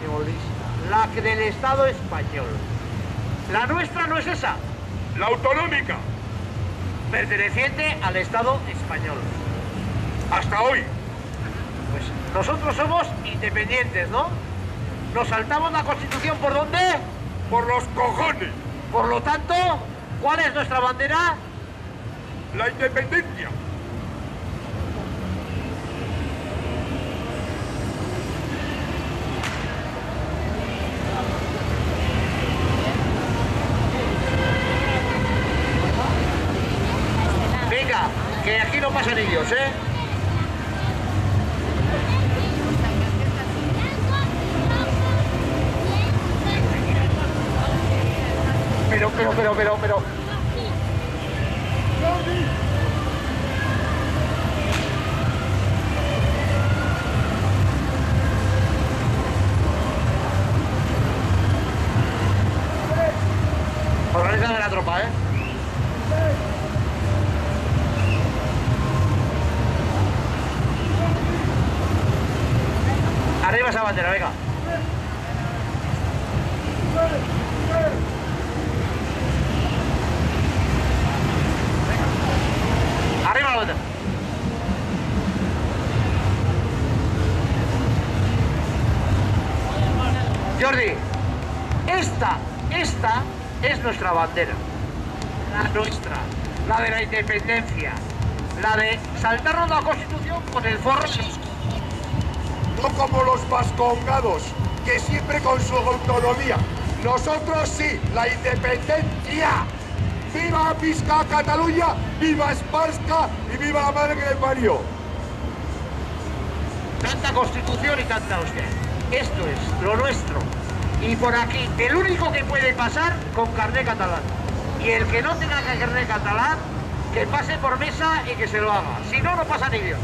españolis, la que del Estado español. La nuestra no es esa. La autonómica. Perteneciente al Estado español. Hasta hoy. Pues nosotros somos independientes, ¿no? Nos saltamos la Constitución ¿por dónde? Por los cojones. Por lo tanto, ¿cuál es nuestra bandera? La independencia. Venga, que aquí no pasan ellos, ¿eh? Pero. Organizan la tropa, ¿eh? Arriba esa bandera, venga. Arriba la bandera. Jordi, esta es nuestra bandera. La nuestra. La de la independencia. La de saltarnos la Constitución con el forro. No como los vascongados, que siempre con su autonomía. Nosotros sí, la independencia. ¡Viva Pisca Cataluña! ¡Viva Esparska! ¡Y viva la madre que le parió! Tanta Constitución y tanta hostia. Esto es lo nuestro. Y por aquí, el único que puede pasar con carné catalán. Y el que no tenga carné catalán, que pase por mesa y que se lo haga. Si no, no pasa ni Dios.